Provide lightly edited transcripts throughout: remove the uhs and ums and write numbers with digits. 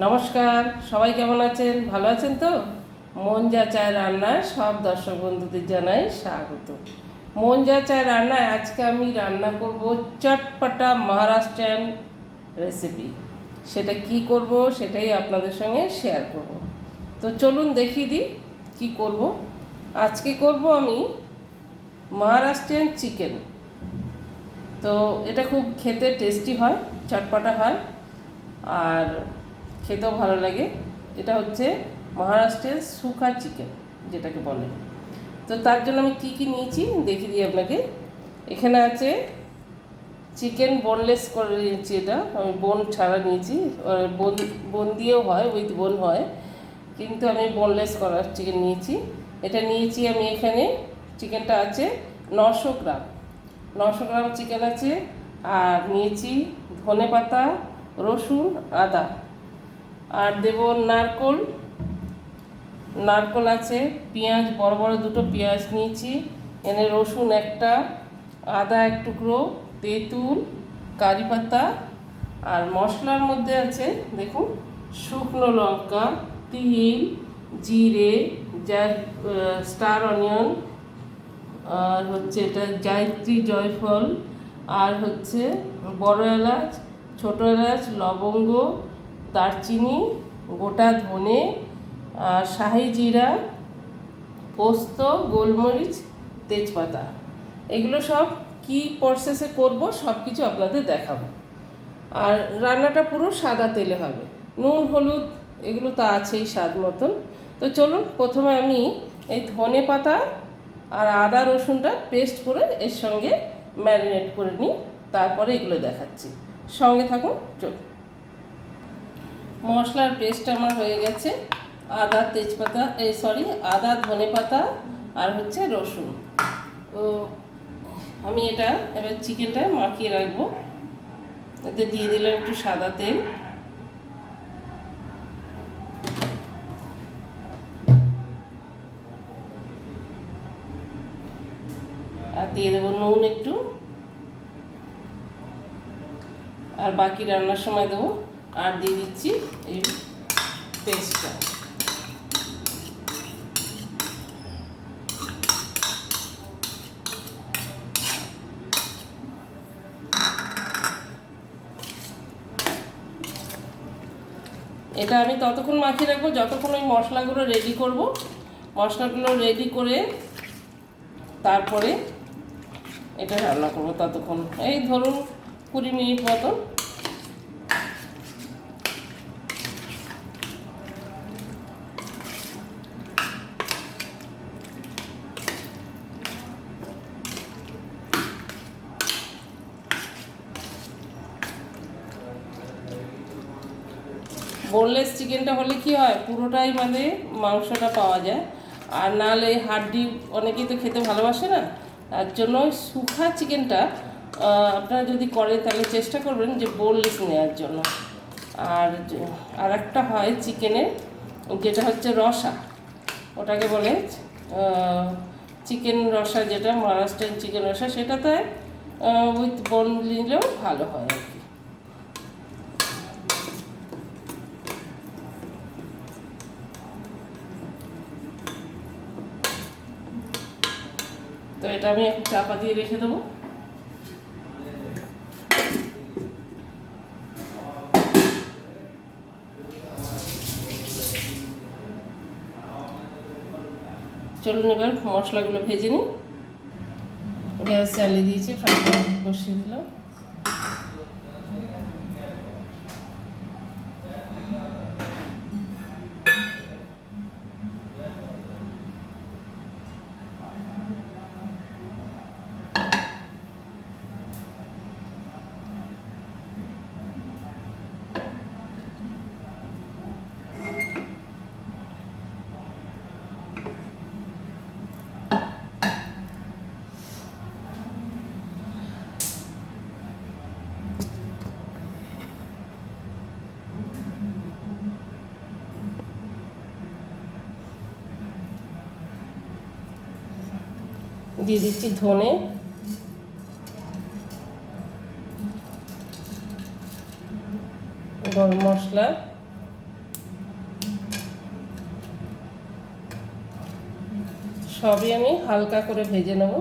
নমস্কার, সবাই কেমন আছেন? ভালো আছেন তো? মন যা চায় রান্নায় সব দর্শক বন্ধুদের জানাই স্বাগত। মন যা চায় রান্নায় আজকে আমি রান্না করব চটপটা মহারাষ্ট্রিয়ান রেসিপি। সেটা কি করব সেটাই আপনাদের সঙ্গে শেয়ার করব। তো চলুন দেখিয়ে দিই কী করব। আজকে করব আমি মহারাষ্ট্রিয়ান চিকেন। তো এটা খুব খেতে টেস্টি হয়, চটপটা হয়, আর খেতেও ভালো লাগে। এটা হচ্ছে মহারাষ্ট্রের সুখা চিকেন যেটাকে বলে। তো তার জন্য আমি কী কী নিয়েছি দেখিয়ে দিই আপনাকে। এখানে আছে চিকেন বোনলেস করে নিয়েছি, এটা আমি বোন ছাড়া নিয়েছি। বোন বোন দিয়েও হয়, উইথ বোন হয়, কিন্তু আমি বোনলেস করার চিকেন নিয়েছি। এটা নিয়েছি আমি এখানে। চিকেনটা আছে 900 গ্রাম, 900 গ্রাম চিকেন আছে। আর নিয়েছি ধনেপাতা, রসুন, আদা, আর দেব নারকোল। নারকোল আছে, পেঁয়াজ, বড় বড় দুটো পেঁয়াজ নিয়েছি, এনে রসুন একটা, আদা এক টুকরো, তেঁতুল, কারি পাতা। আর মশলার মধ্যে আছে দেখুন, শুকনো লঙ্কা, তিল, জিরে, স্টার অনিয়ন, আর হচ্ছে এটা জায়ত্রী, জয়ফল, আর হচ্ছে বড় এলাচ, ছোটো এলাচ, লবঙ্গ, দারচিনি, গোটা ধনে, আর শাহি জিরা, পোস্ত, গোলমরিচ, তেজপাতা। এগুলো সব কি প্রসেসে করব সব কিছু আপনাদের দেখাবো। আর রান্নাটা পুরো সাদা তেলে হবে, নুন হলুদ এগুলো তো আছেই স্বাদ মতন। তো চলুন প্রথমে আমি এই ধনে পাতা আর আদা রসুনটা পেস্ট করে এর সঙ্গে ম্যারিনেট করে নিই, তারপরে এগুলো দেখাচ্ছি। সঙ্গে থাকুন। চলুন, মশলার পেস্ট আমার হয়ে গেছে। আদা, তেজপাতা, আদা, ধনে পাতা আর হচ্ছে রসুন। তো আমি এটা এবার চিকেনটা মাখিয়ে রাখবো। এতে দিয়ে দিলাম একটু সাদা তেল, আর দিয়ে দেবো নুন একটু, আর বাকি রান্নার সময় দেবো। আর দিয়ে দিচ্ছি এই পেস্টটা। এটা আমি ততক্ষণ মাখিয়ে রাখবো যতক্ষণ ওই মশলাগুলো রেডি করব। মশলাগুলো রেডি করে তারপরে এটা রান্না করবো। ততক্ষণ এই ধরুন 20 মিনিট মতন। বোনলেস চিকেনটা হলে কি হয়, পুরোটাই মানে মাংসটা পাওয়া যায়। আর নাহলে হাড্ডি অনেকেই তো খেতে ভালোবাসে না, তার জন্য শুখা চিকেনটা আপনারা যদি করেন তাহলে চেষ্টা করবেন যে বোনলেস নেওয়ার জন্য। আর একটা হয় চিকেনের যেটা হচ্ছে রসা, ওটাকে বলে চিকেন রসা, যেটা মহারাষ্ট্রের চিকেন রসা, সেটাতে উইথ বোন নিলেও ভালো হয় আর কি। তো এটা আমি একটু চাপা দিয়ে রেখে দেবো। চলুন এবার মশলাগুলো ভেজে নিই। গ্যাস চালিয়ে দিয়েছি, ফ্রাই প্যান বসিয়ে দিলাম। দিয়ে দিচ্ছি ধনে, গরম মশলা, সবই আমি হালকা করে ভেজে নেব।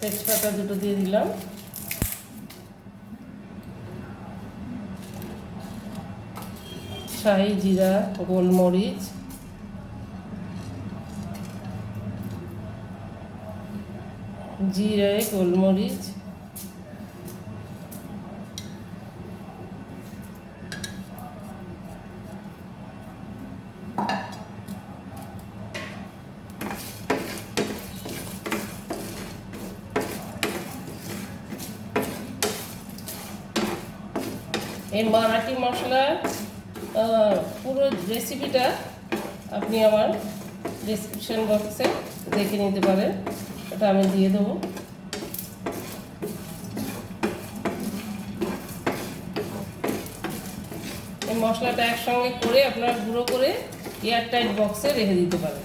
তেজপাতা দুটো দিয়ে দিলাম, শাহি জিরা, গোলমরিচ, জিরে, গোলমরিচ, এই মারাঠি মশলা পুরো রেসিপিটা আপনি আমার ডেসক্রিপশন বক্সে দেখে নিতে পারেন, এটা আমি দিয়ে দেবো। এই মশলাটা একসঙ্গে করে আপনারা গুঁড়ো করে এয়ারটাইট বক্সে রেখে দিতে পারেন।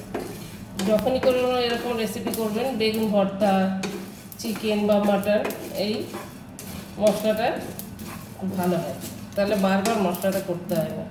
যখনই করে এরকম রেসিপি করবেন, বেগুন ভর্তা, চিকেন বা মাটন, এই মশলাটা খুব ভালো হয়, তাহলে বারবার মশলাটা করতে হয় না।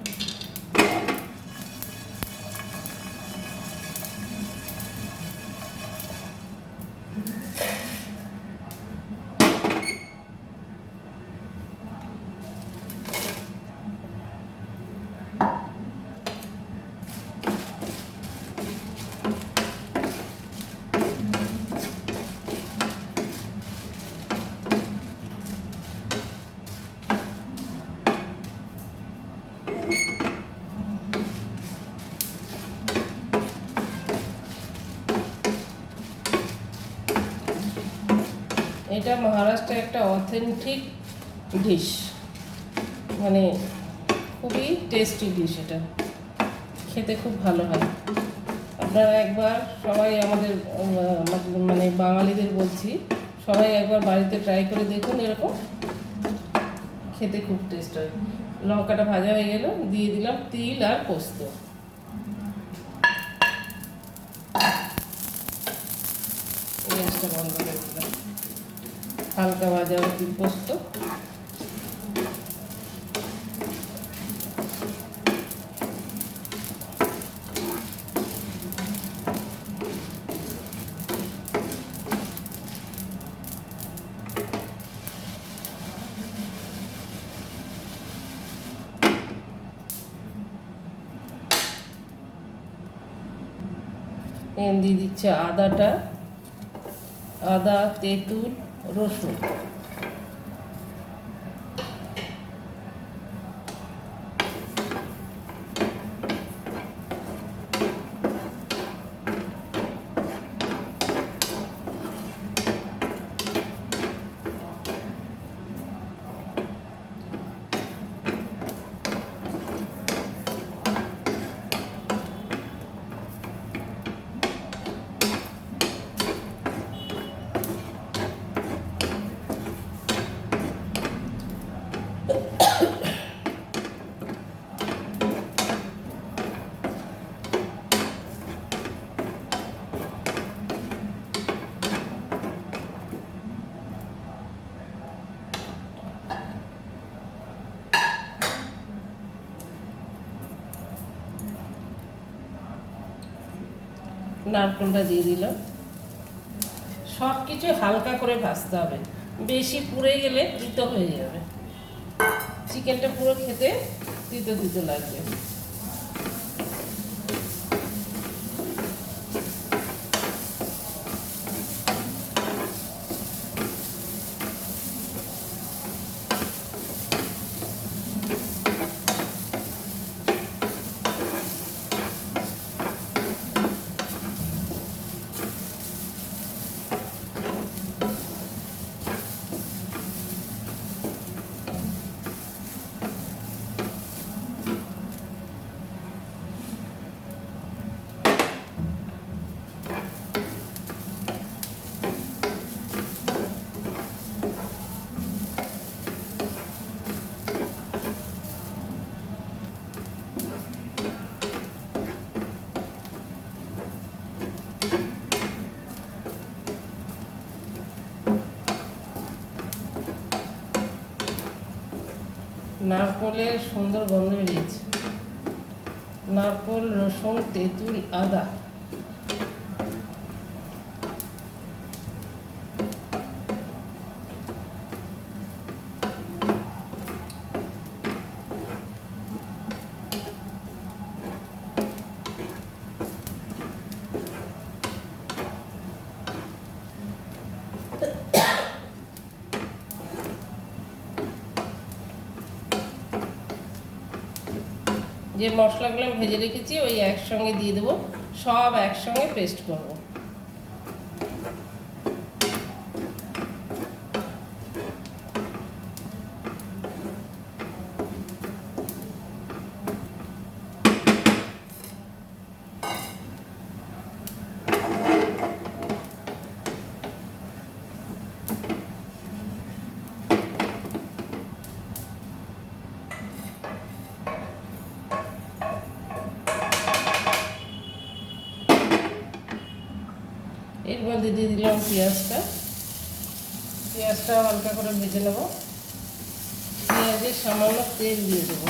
এটা মহারাষ্ট্রের একটা অথেন্টিক ডিশ, মানে খুবই টেস্টি ডিশ, এটা খেতে খুব ভালো হয়। আপনারা একবার সবাই আমাদের মানে বাঙালিদের বলছি, সবাই একবার বাড়িতে ট্রাই করে দেখুন, এরকম খেতে খুব টেস্ট হয়। লঙ্কাটা ভাজা হয়ে গেল, দিয়ে দিলাম তিল আর পোস্ত। গ্যাসটা বন্ধ করে দিলাম, হালকা ভাজা তিল পোস্ত। দিয়ে দিচ্ছে আদাটা, আদা, তেঁতুল, রসুন। নারকেলটা দিয়ে দিলাম। সব কিছু হালকা করে ভাজতে হবে, বেশি পুড়ে গেলে তিতো হয়ে যাবে, চিকেনটা পুরো খেতে তিতো তিতো লাগবে। নারকোলের সুন্দর গন্ধ বেরিয়েছে। নারকোল, রসুন, তেঁতুল, আদা। যে মশলাগুলো আমি ভেজে রেখেছি ওই একসঙ্গে দিয়ে দেবো, সব একসঙ্গে পেস্ট করবো। এর মধ্যে দিয়ে দিলাম পেঁয়াজটা হালকা করে ভেজে নেব। পেঁয়াজে সামান্য তেল দিয়ে দেবো,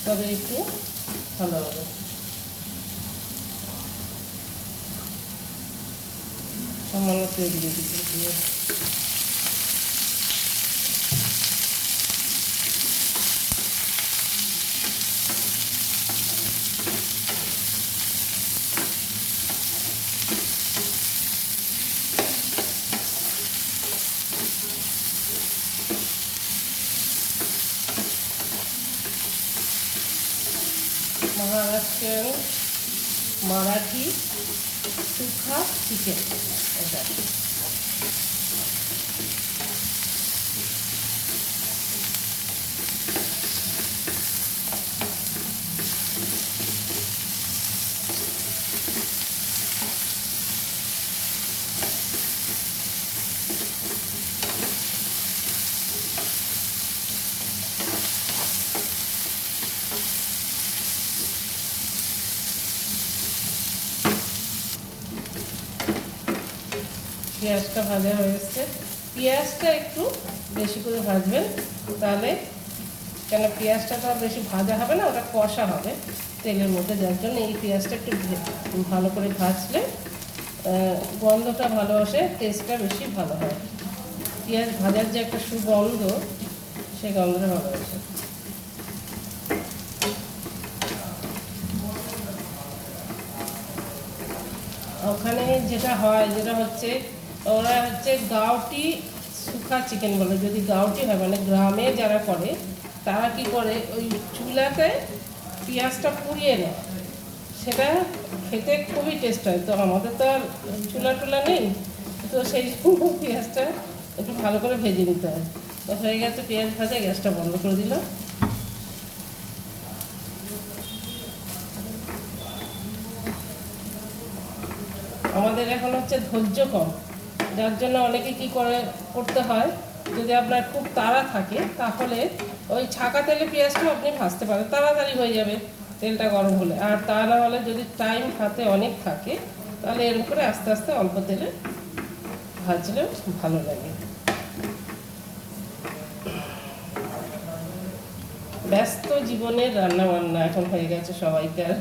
তবে একটু ভালো হবে। সামান্য তেল দিয়ে দিচ্ছি পেঁয়াজ। মহারাষ্ট্রের মারাঠি সুখা চিকেন এটা। পেঁয়াজটা ভাজা হয়ে এসছে। পেঁয়াজটা একটু বেশি করে ভাজবেন, তাহলে কেন পেঁয়াজটা তো বেশি ভাজা হবে না, ওটা কষা হবে তেলের মধ্যে, যার জন্য এই পেঁয়াজটা একটু ভালো করে ভাজলে গন্ধটা ভালো আসে, টেস্টটা বেশি ভালো হয়। পেঁয়াজ ভাজার যে একটা সুগন্ধ, সেই গন্ধটা ভালো আসে। ওখানে যেটা হয়, যেটা হচ্ছে ওরা হচ্ছে গাউটি শুকা চিকেন বলে। যদি গাউটি হয় মানে গ্রামে যারা করে, তারা কি করে ওই চুলাতে পেঁয়াজটা পুড়িয়ে নেয়, সেটা খেতে খুবই টেস্ট হয়। তো আমাদের তো আর চুলা নেই, তো সেই জন্য পেঁয়াজটা একটু ভালো করে ভেজে নিতে হয়। তো হয়ে গেছে পেঁয়াজ ভাজা, গ্যাসটা বন্ধ করে দিলাম। আমাদের এখন হচ্ছে ধৈর্য কম, যার জন্য অনেকে কি করতে হয়, যদি আপনার খুব তাড়া থাকে তাহলে ওই ছাকা তেলে পেঁয়াজটা আপনি ভাজতে পারেন, তাড়াতাড়ি হয়ে যাবে তেলটা গরম হলে। আর তা না হলে যদি টাইম হাতে অনেক থাকে, তাহলে এর উপরে আস্তে আস্তে অল্প তেলে ভাজলে ভালো লাগে। ব্যস্ত জীবনের রান্না বান্না এখন হয়ে গেছে সবাইকার।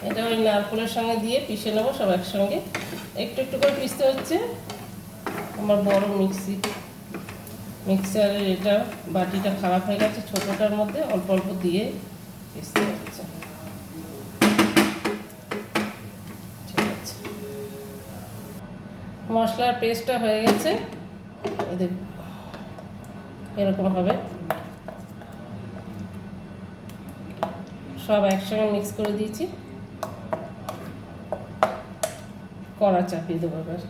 এটা ওই নারকেলের সঙ্গে দিয়ে পিষে নেবো সব একসঙ্গে। একটু একটু করে পিষতে হচ্ছে। আমার বড় মিক্সারের এটা বাটিটা খারাপ হয়ে গেছে, ছোটোটার মধ্যে অল্প অল্প দিয়ে পিষতে হচ্ছে। ঠিক আছে, মশলার পেস্টটা হয়ে গেছে, এরকম হবে। সব একসঙ্গে মিক্স করে দিয়েছি। কড়া চাপিয়ে দেবো এবার।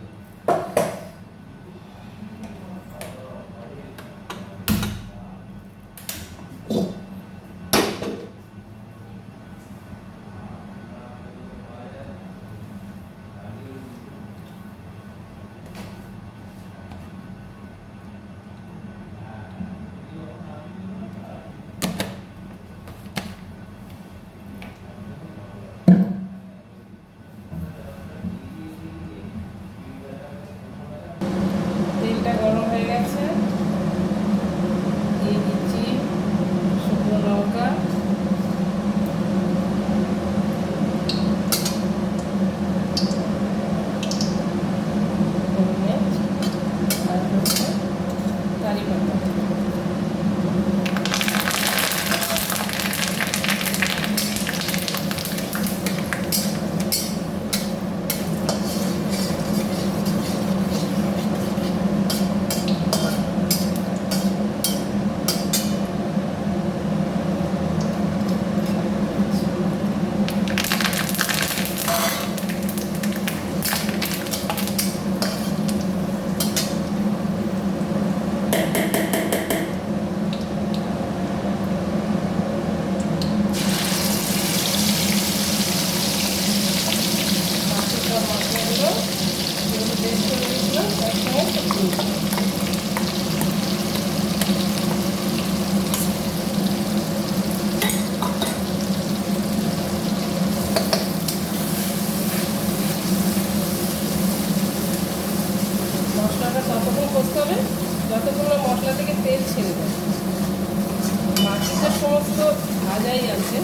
সমস্ত ভাজাই আছে।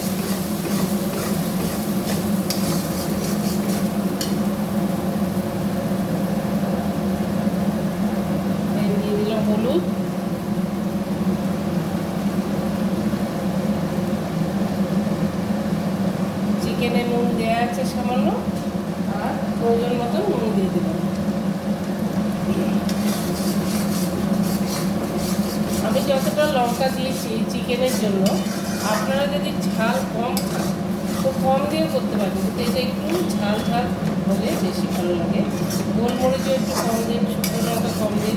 দিয়ে দিলাম হলুদ, চিকেনে নুন দেওয়া আছে সামান্য, আর প্রয়োজন মতো নুন দিয়ে দিলাম। আমি যতটা লঙ্কা দিয়েছি চিকেনের জন্য, আপনারা যদি ঝাল কম খান তো কম দিয়ে করতে পারেন, কিন্তু এটা একটু ঝাল ঝাল হলে বেশি ভালো লাগে। গোলমরিচও একটু কম দিন, শুকনো লঙ্কা কম দিন।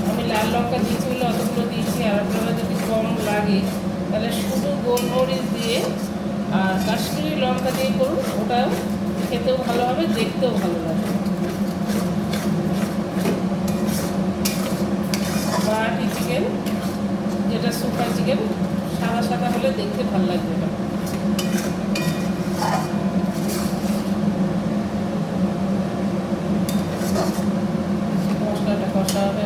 আমি লাল লঙ্কা দিয়েছি বলে অতগুলো দিয়েছি, আর আপনারা যদি কম লাগে তাহলে শুধু গোলমরিচ দিয়ে আর কাশ্মীরি লঙ্কা দিয়ে করুন, ওটাও খেতেও ভালো হবে, দেখতেও ভালো লাগবে। বাটি চিকেন, যেটা সুপার চিকেন, সাদা সাদা হলে দেখতে ভালো লাগবে না। মশলাটা কষা হবে।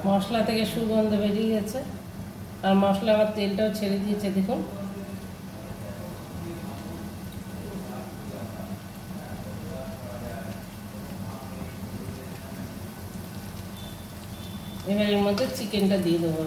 মশলা থেকে সুগন্ধ বেরিয়ে গেছে, আর মশলা আমার তেলটাও ছেড়ে দিয়েছে দেখুন। এবার এর মধ্যে চিকেনটা দিয়ে দেবো।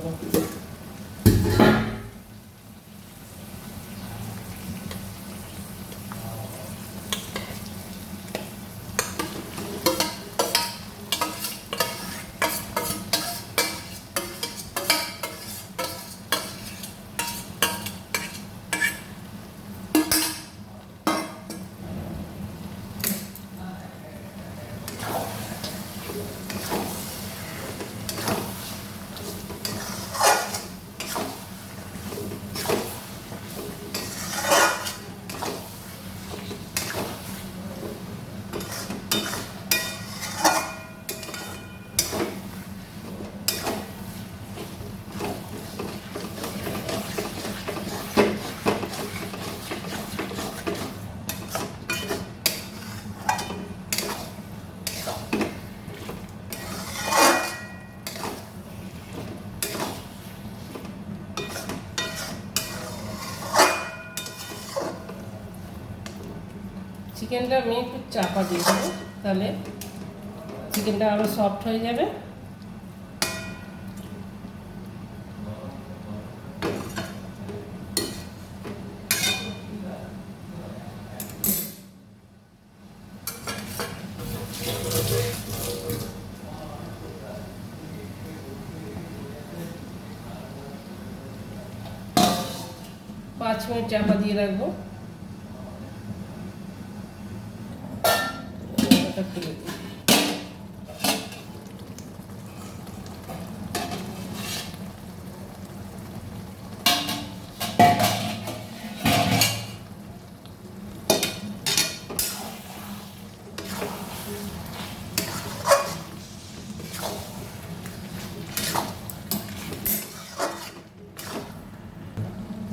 チキンラーメンএকটু চাপা দিয়ে দেবো, তাহলে চিকেনটা আরও সফট হয়ে যাবে। पाँच मिनट चापा দিয়ে রাখবো।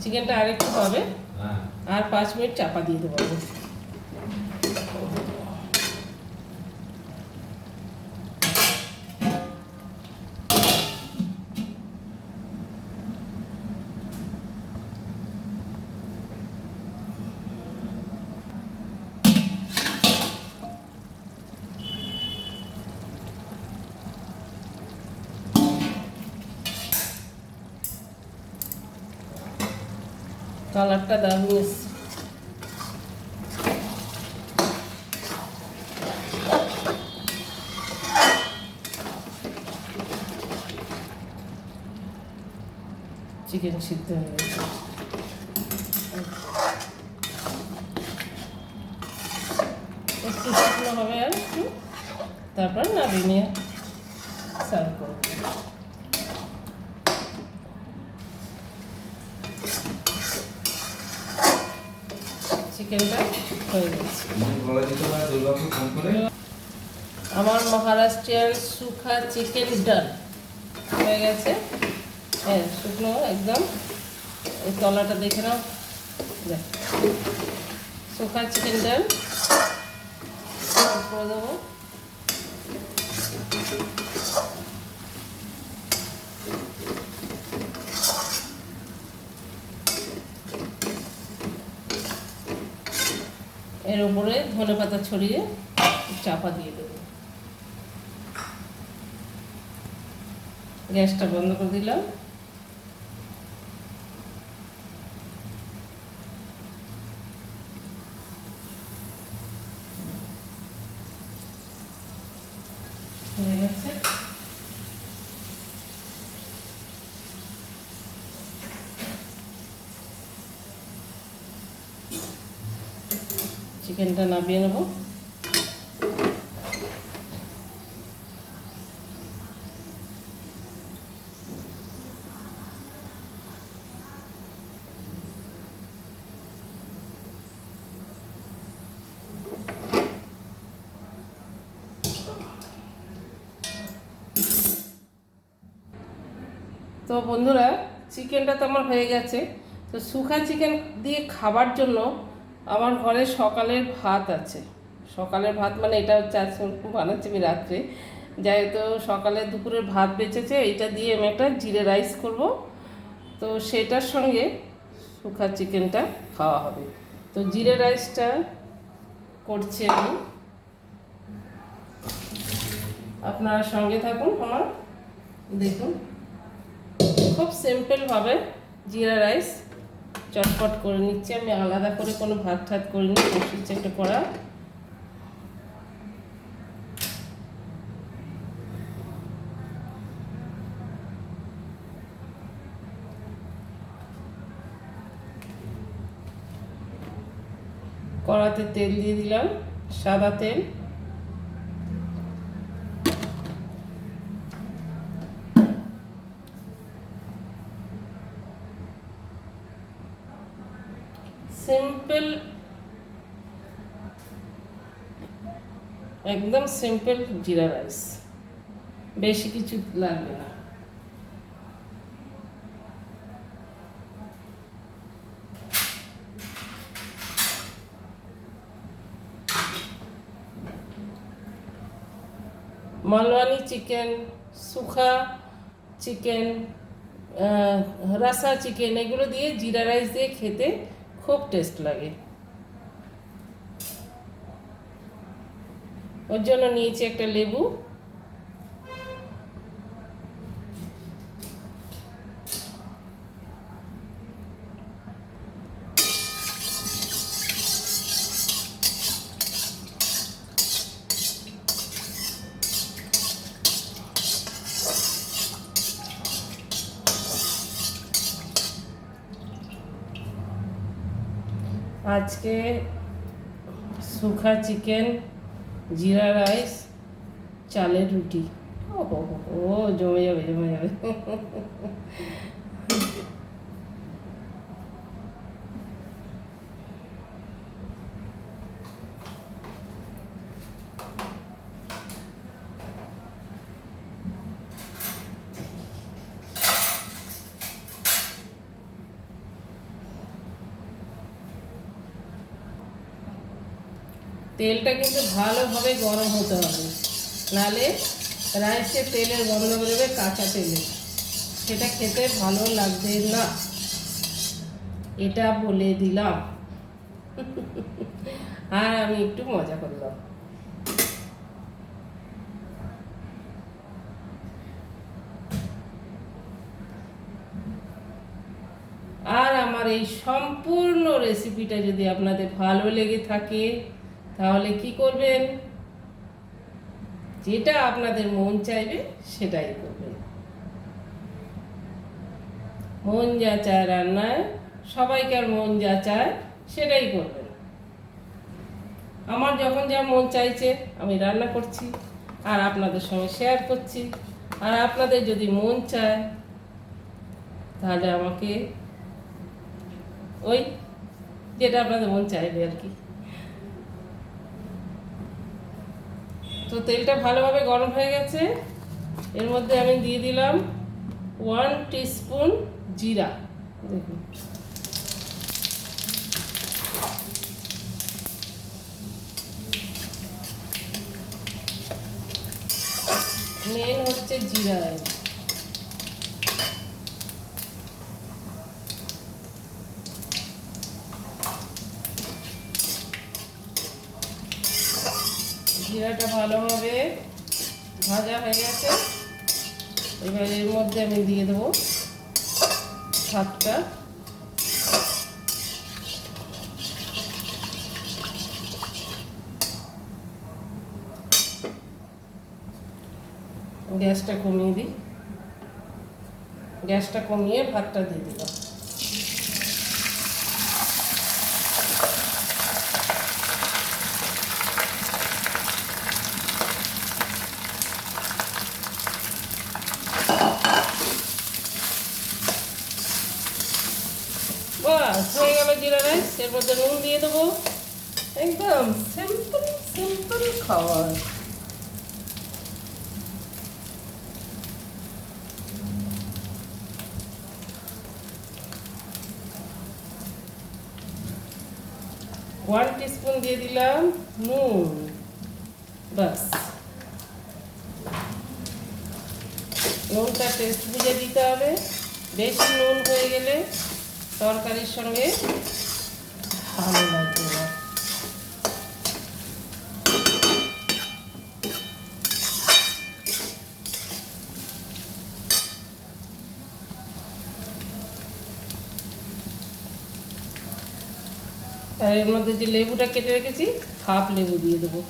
চিকেনটা আরেকটু হবে, আর 5 মিনিট চাপা দিয়ে দেবো। কালারটা দারুণ এসছে। চিকেন সিদ্ধ হয়ে গেছে। একটু শুকনো হবে আর একটু, তারপর নামিয়ে নিয়ে সার্ভ করব। চিকেনটা হয়ে গেছে। আমার মহারাষ্ট্রিয়ান সুখা চিকেন ডাল হয়ে গেছে। হ্যাঁ, শুকনো একদম। এই তলাটা দেখে নাও, দেখ, সুখা চিকেন ডাল করে দেবো। এর উপরে ধনেপাতা ছড়িয়ে চাপা দিয়ে দেবো। গ্যাসটা বন্ধ করে দিলাম। হয়ে গেছে। চিকেনটা নামিয়ে নেব। তো বন্ধুরা, চিকেনটা তো আমার হয়ে গেছে। তো শুকা চিকেন দিয়ে খাবার জন্য আমার ঘরে সকালের ভাত আছে। সকালের ভাত মানে এটা হচ্ছে আজ বানাচ্ছি আমি রাত্রে, যাই তো সকালে দুপুরের ভাত বেঁচেছে, এইটা দিয়ে আমি একটা জিরে রাইস করব। তো সেটার সঙ্গে শুকা চিকেনটা খাওয়া হবে। তো জিরে রাইসটা করছি আমি, আপনারা সঙ্গে থাকুন আমার। দেখুন, খুব সিম্পলভাবে জিরা রাইস চটপট করে নিচ্ছি আমি, আলাদা করে কোনো ভাত ঠাত করিনি, বসিয়েছি একটা কড়া। কড়াতে তেল দিয়ে দিলাম, সাদা তেল। সিম্পল, একদম সিম্পল জিরা রাইস, বেশি কিছু লাগবে না। মালওয়ানি চিকেন, সুখা চিকেন, রাসা চিকেন, এগুলো দিয়ে জিরা রাইস দিয়ে খেতে খুব টেস্ট লাগে। ওর জন্য নিয়েছি একটা লেবু। আজকে শুকা চিকেন, জিরা রাইস, চালের রুটি, ও জমে যাবে জমে যাবে। তেলটা কিন্তু ভালোভাবে গরম হতে হবে, নাহলে রাইসে তেলের গন্ধ বেরোবে, কাঁচা তেলে, সেটা খেতে ভালো লাগবে না, এটা বলে দিলাম। আর আমি একটু মজা করলাম। আর আমার এই সম্পূর্ণ রেসিপিটা যদি আপনাদের ভালো লেগে থাকে, তাহলে কি করবেন, যেটা আপনাদের মন চাইবে সেটাই করবেন। মন যা চায় রান্নায় সবাইকার মন যা চায় সেটাই করবেন। আমার যখন যা মন চাইছে আমি রান্না করছি আর আপনাদের সঙ্গে শেয়ার করছি। আর আপনাদের যদি মন চায় তাহলে আমাকে ওই যেটা আপনাদের মন চাইবে আর কি। তো তেলটা ভালোভাবে গরম হয়ে গেছে, এর মধ্যে আমি দিয়ে দিলাম 1 টিস্পুন জিরা। দেখুন মেন হচ্ছে জিরা। জিরাটা ভালোভাবে ভাজা হয়ে গেছে, এবার এর মধ্যে আমি দিয়ে দেবো ভাতটা। গ্যাসটা কমিয়ে দিই, গ্যাসটা কমিয়ে ভাতটা দিয়ে দিলাম। বাস হয়ে গেল জিরা রাইস। এর মধ্যে নুন দিয়ে দেবো, একদম সিম্পল সিম্পল খাবার। ওয়ান টিস্পুন দিয়ে দিলাম নুন, বাস। নুনটা টেস্ট বুঝে দিতে হবে, বেশি নুন হয়ে গেলে তরকারির সঙ্গে ভালো লাগবে না। আর এর মধ্যে যে লেবুটা কেটে রেখেছি হাফ লেবু দিয়ে দেবো।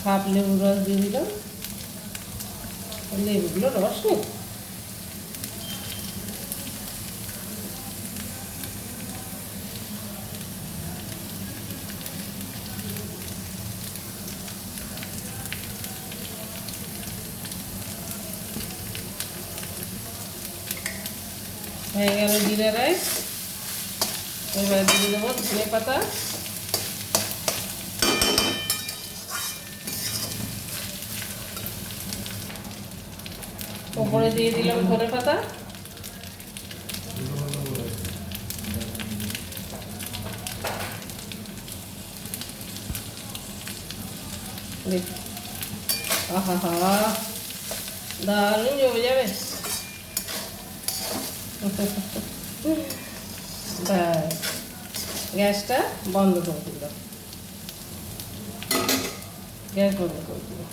হাফ লেবুর রস দিয়ে দিলাম, লেবুগুলো রস নেই। হয়ে গেল জিরা রাইস। এবার দিয়ে দেবো ধনে পাতা, ওপরে দিয়ে দিলাম ধনে পাতা। আহা হা, দারুণ জমে যাবে। গ্যাসটা বন্ধ করে দিলাম, গ্যাস বন্ধ করে দিলাম।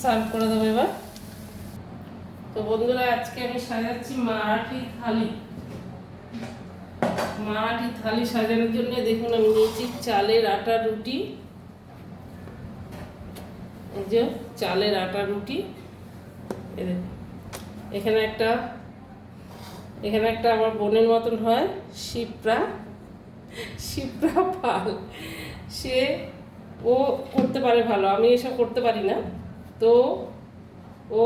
সার্ভ করে দেবো এবার। তো বন্ধুরা আজকে আমি সাজাচ্ছি মারাঠি থালি। মারাঠি থালি সাজানোর জন্য দেখুন আমি নিয়েছি চালের আটার রুটি। এই যে চালের আটার রুটি, এখানে একটা আমার বোনের মতন হয় শিপ্রা পাল, সে ও করতে পারে ভালো, আমি এসব করতে পারি না, তো ও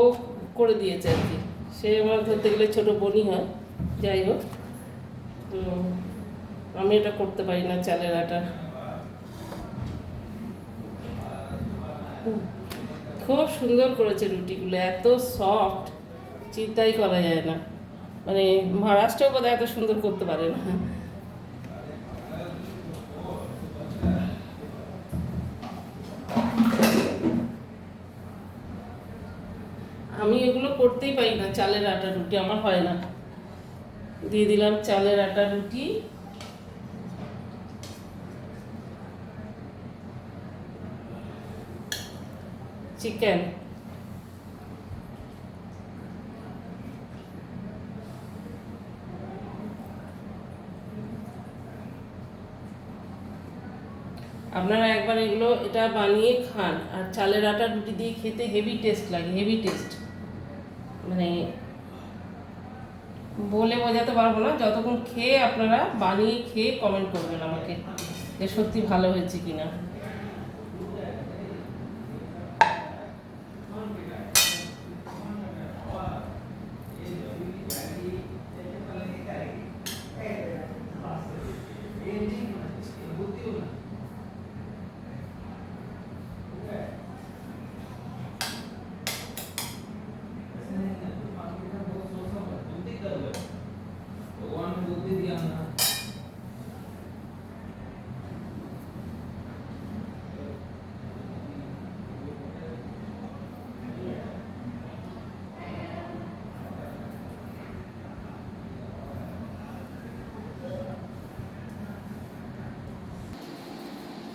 করে দিয়েছে আর কি। সে আমার ধরতে গেলে ছোটো বোনই হয়, যাই হোক। তো আমি এটা করতে পারি না চালের আটা। খুব সুন্দর করেছে রুটিগুলো, এত সফট চিন্তাই করা যায় না। মানে মহারাষ্ট্রেও বোধহয় এত সুন্দর করতে পারে না। আমি এগুলো করতেই পারি না, চালের আটার রুটি আমার হয় না। দিয়ে দিলাম চালের আটার রুটি। চিকেন, এগুলো এটা বানিয়ে খান, আর চালের আটা রুটি দিয়ে খেতে হেভি টেস্ট লাগে, হেভি টেস্ট। মানে বলে বোঝাতে পারবো না, যতক্ষণ খেয়ে আপনারা বানিয়ে খেয়ে কমেন্ট করবেন আমাকে যে সত্যি ভালো হয়েছে কিনা।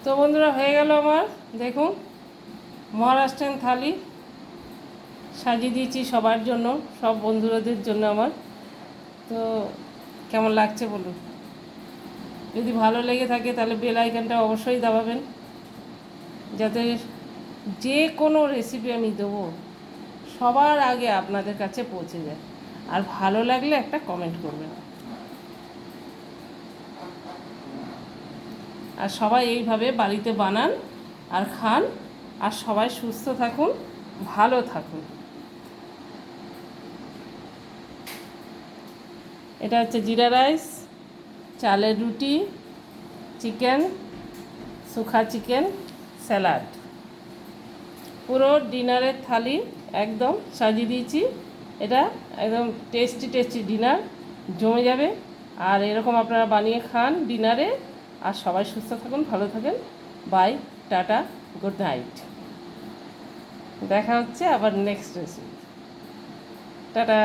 তো বন্ধুরা হয়ে গেল আমার, দেখুন মহারাষ্ট্রিয়ান থালি সাজিয়ে দিয়েছি সবার জন্য, সব বন্ধুদের জন্য আমার। তো কেমন লাগছে বলুন, যদি ভালো লেগে থাকে তাহলে বেল আইকনটা অবশ্যই দাবাবেন, যাতে যে কোনো রেসিপি আমি দেবো সবার আগে আপনাদের কাছে পৌঁছে যায়। আর ভালো লাগলে একটা কমেন্ট করবেন। আর সবাই এইভাবে বাড়িতে বানান আর খান, আর সবাই সুস্থ থাকুন, ভালো থাকুন। এটা হচ্ছে জিরা রাইস, চালের রুটি, চিকেন, শুখা চিকেন, স্যালাড, পুরো ডিনারের থালি একদম সাজিয়ে দিয়েছি। এটা একদম টেস্টি টেস্টি ডিনার জমে যাবে। আর এরকম আপনারা বানিয়ে খান ডিনারে, আর সবাই সুস্থ থাকুন, ভালো থাকেন। Bye, tata, good night. দেখা হচ্ছে আবার নেক্সট রেসিপি। টাটা।